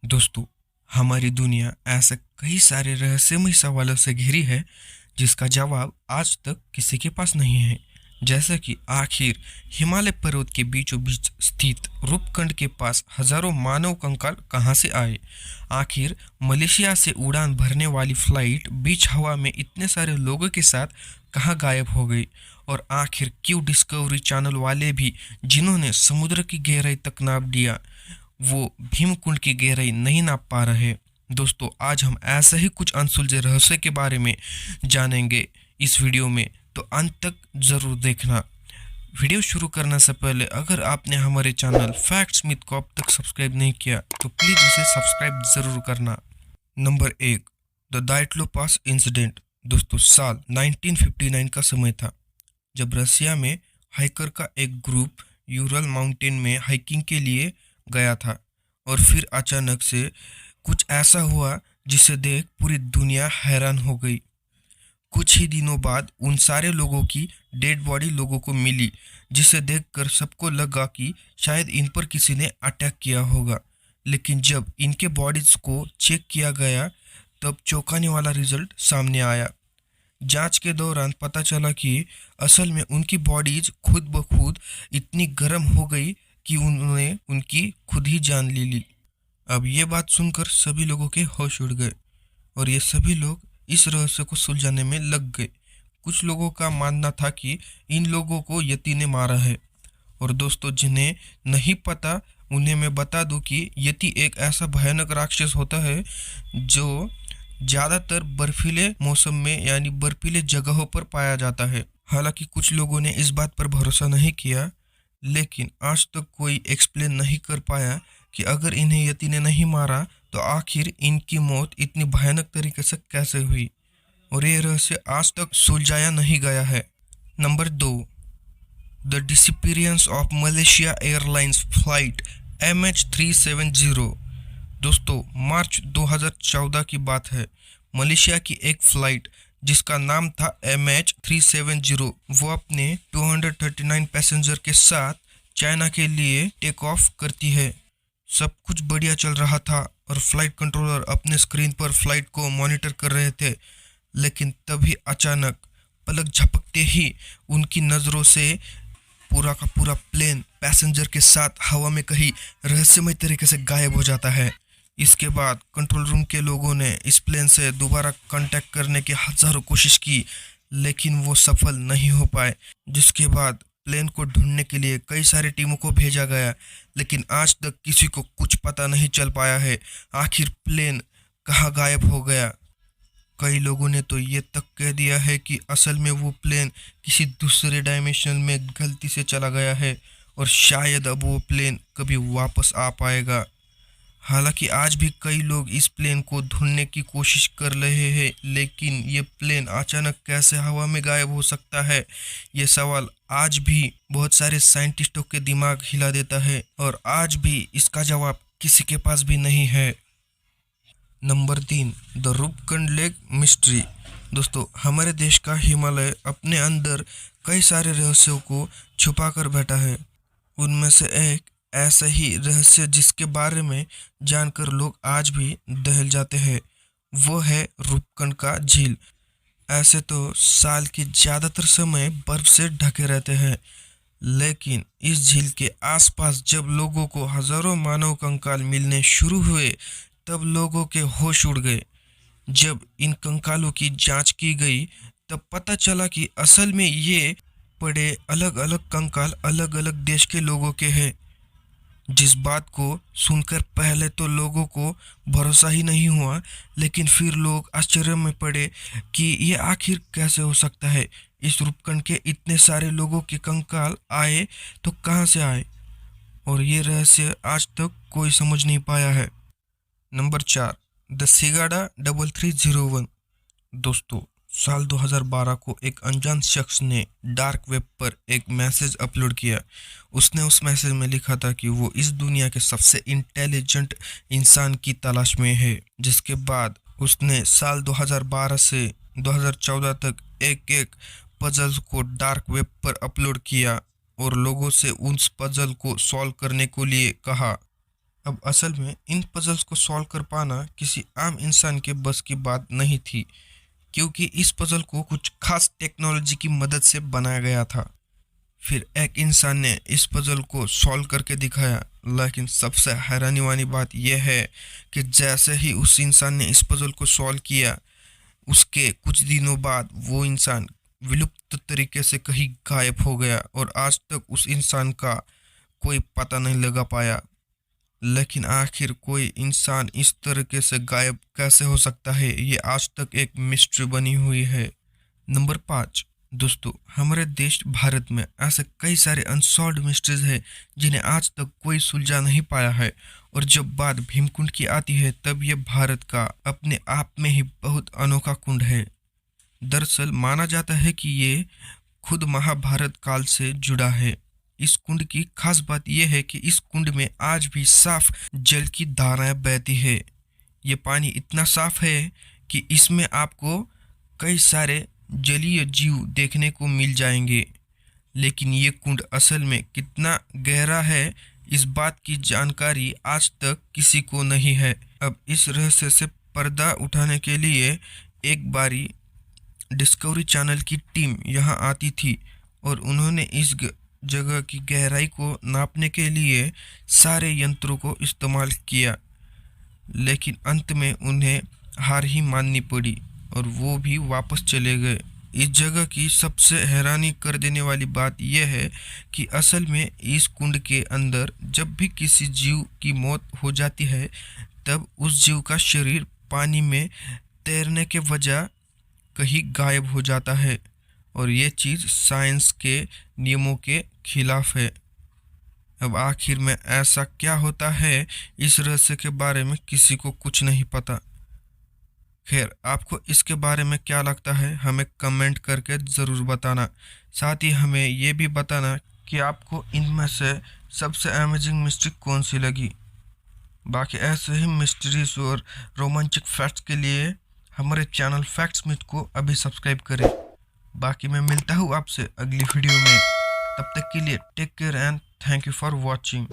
दोस्तों, हमारी दुनिया ऐसे कई सारे रहस्यमय सवालों से घिरी है जिसका जवाब आज तक किसी के पास नहीं है। जैसे कि आखिर हिमालय पर्वत के बीचों बीच स्थित रूपकुंड के पास हजारों मानव कंकाल कहाँ से आए? आखिर मलेशिया से उड़ान भरने वाली फ्लाइट बीच हवा में इतने सारे लोगों के साथ कहाँ गायब हो गई? और आखिर क्यों डिस्कवरी चैनल वाले भी, जिन्होंने समुद्र की गहराई तक नाप दिया, वो भीमकुंड की गहराई नहीं नाप पा रहे? दोस्तों, आज हम ऐसे ही कुछ अनसुलझे रहस्य के बारे में जानेंगे इस वीडियो में, तो अंत तक जरूर देखना। वीडियो शुरू करने से पहले अगर आपने हमारे चैनल फैक्ट्स मिथ को अब तक सब्सक्राइब नहीं किया तो प्लीज़ उसे सब्सक्राइब ज़रूर करना। नंबर एक, द दाइटलो पास इंसिडेंट। दोस्तों, साल 1959 का समय था जब रसिया में हाइकर का एक ग्रुप यूरल माउंटेन में हाइकिंग के लिए गया था। और फिर अचानक से कुछ ऐसा हुआ जिसे देख पूरी दुनिया हैरान हो गई। कुछ ही दिनों बाद उन सारे लोगों की डेड बॉडी लोगों को मिली, जिसे देखकर सबको लगा कि शायद इन पर किसी ने अटैक किया होगा। लेकिन जब इनके बॉडीज को चेक किया गया तब चौंकाने वाला रिजल्ट सामने आया। जांच के दौरान पता चला कि असल में उनकी बॉडीज खुद ब खुद इतनी गर्म हो गई कि उन्होंने उनकी खुद ही जान ले ली। अब ये बात सुनकर सभी लोगों के होश उड़ गए और ये सभी लोग इस रहस्य को सुलझाने में लग गए। कुछ लोगों का मानना था कि इन लोगों को यति ने मारा है। और दोस्तों, जिन्हें नहीं पता उन्हें मैं बता दूं कि यति एक ऐसा भयानक राक्षस होता है जो ज़्यादातर बर्फीले मौसम में यानी बर्फीले जगहों पर पाया जाता है। हालांकि कुछ लोगों ने इस बात पर भरोसा नहीं किया, लेकिन आज तक कोई एक्सप्लेन नहीं कर पाया कि अगर इन्हें यति ने नहीं मारा तो आखिर इनकी मौत इतनी भयानक तरीके से कैसे हुई। और ये रहस्य आज तक सुलझाया नहीं गया है। नंबर दो, the disappearance of Malaysia airlines flight MH370। दोस्तों, मार्च 2014 की बात है। मलेशिया की एक फ्लाइट जिसका नाम था MH370, वो अपने 239 पैसेंजर के साथ चाइना के लिए टेक ऑफ करती है। सब कुछ बढ़िया चल रहा था और फ्लाइट कंट्रोलर अपने स्क्रीन पर फ्लाइट को मॉनिटर कर रहे थे। लेकिन तभी अचानक पलक झपकते ही उनकी नज़रों से पूरा का पूरा प्लेन पैसेंजर के साथ हवा में कहीं रहस्यमय तरीके से गायब हो जाता है। इसके बाद कंट्रोल रूम के लोगों ने इस प्लेन से दोबारा कांटेक्ट करने की हजारों कोशिश की, लेकिन वो सफल नहीं हो पाए। जिसके बाद प्लेन को ढूंढने के लिए कई सारी टीमों को भेजा गया, लेकिन आज तक किसी को कुछ पता नहीं चल पाया है आखिर प्लेन कहाँ गायब हो गया। कई लोगों ने तो ये तक कह दिया है कि असल में वो प्लेन किसी दूसरे डायमेंशन में गलती से चला गया है और शायद अब वो प्लेन कभी वापस आ पाएगा। हालांकि आज भी कई लोग इस प्लेन को ढूंढने की कोशिश कर रहे हैं, लेकिन ये प्लेन अचानक कैसे हवा में गायब हो सकता है, ये सवाल आज भी बहुत सारे साइंटिस्टों के दिमाग हिला देता है और आज भी इसका जवाब किसी के पास भी नहीं है। नंबर तीन, द रूपकुंड लेक मिस्ट्री। दोस्तों, हमारे देश का हिमालय अपने अंदर कई सारे रहस्यों को छुपा कर बैठा है। उनमें से एक ऐसा ही रहस्य जिसके बारे में जानकर लोग आज भी दहल जाते हैं, वो है रूपकुंड का झील। ऐसे तो साल के ज़्यादातर समय बर्फ से ढके रहते हैं, लेकिन इस झील के आसपास जब लोगों को हजारों मानव कंकाल मिलने शुरू हुए तब लोगों के होश उड़ गए। जब इन कंकालों की जांच की गई तब पता चला कि असल में ये पड़े अलग अलग कंकाल अलग अलग देश के लोगों के हैं। जिस बात को सुनकर पहले तो लोगों को भरोसा ही नहीं हुआ, लेकिन फिर लोग आश्चर्य में पड़े कि ये आखिर कैसे हो सकता है। इस रूपकुंड के इतने सारे लोगों के कंकाल आए तो कहाँ से आए, और ये रहस्य आज तक कोई समझ नहीं पाया है। नंबर चार, द सिगाडा 3301। दोस्तों, साल 2012 को एक अनजान शख्स ने डार्क वेब पर एक मैसेज अपलोड किया। उसने उस मैसेज में लिखा था कि वो इस दुनिया के सबसे इंटेलिजेंट इंसान की तलाश में है। जिसके बाद उसने साल 2012 से 2014 तक एक एक पजल्स को डार्क वेब पर अपलोड किया और लोगों से उस पजल को सॉल्व करने को लिए कहा। अब असल में इन पजल्स को सॉल्व कर पाना किसी आम इंसान के बस की बात नहीं थी, क्योंकि इस पजल को कुछ खास टेक्नोलॉजी की मदद से बनाया गया था। फिर एक इंसान ने इस पजल को सॉल्व करके दिखाया, लेकिन सबसे हैरानी वाली बात यह है कि जैसे ही उस इंसान ने इस पजल को सॉल्व किया, उसके कुछ दिनों बाद वो इंसान विलुप्त तरीके से कहीं गायब हो गया और आज तक उस इंसान का कोई पता नहीं लगा पाया। लेकिन आखिर कोई इंसान इस तरीके से गायब कैसे हो सकता है, ये आज तक एक मिस्ट्री बनी हुई है। नंबर 5। दोस्तों, हमारे देश भारत में ऐसे कई सारे अनसॉल्व्ड मिस्ट्रीज है जिन्हें आज तक कोई सुलझा नहीं पाया है, और जब बात भीमकुंड की आती है तब ये भारत का अपने आप में ही बहुत अनोखा कुंड है। दरअसल माना जाता है कि ये खुद महाभारत काल से जुड़ा है। इस कुंड की खास बात यह है कि इस कुंड में आज भी साफ जल की धाराएं बहती है। ये पानी इतना साफ है कि इसमें आपको कई सारे जलीय जीव देखने को मिल जाएंगे। लेकिन ये कुंड असल में कितना गहरा है, इस बात की जानकारी आज तक किसी को नहीं है। अब इस रहस्य से पर्दा उठाने के लिए एक बारी डिस्कवरी चैनल की टीम यहाँ आती थी और उन्होंने इस जगह की गहराई को नापने के लिए सारे यंत्रों को इस्तेमाल किया, लेकिन अंत में उन्हें हार ही माननी पड़ी और वो भी वापस चले गए। इस जगह की सबसे हैरानी कर देने वाली बात यह है कि असल में इस कुंड के अंदर जब भी किसी जीव की मौत हो जाती है, तब उस जीव का शरीर पानी में तैरने के वजह कहीं गायब हो जाता है, और ये चीज़ साइंस के नियमों के खिलाफ है। अब आखिर में ऐसा क्या होता है, इस रहस्य के बारे में किसी को कुछ नहीं पता। खैर, आपको इसके बारे में क्या लगता है, हमें कमेंट करके ज़रूर बताना। साथ ही हमें ये भी बताना कि आपको इनमें से सबसे अमेजिंग मिस्ट्री कौन सी लगी। बाकी ऐसे ही मिस्ट्रीज और रोमांचक फैक्ट्स के लिए हमारे चैनल फैक्ट्स मिथ को अभी सब्सक्राइब करें। बाकी मैं मिलता हूँ आपसे अगली वीडियो में। तब तक के लिए take care and thank you for watching.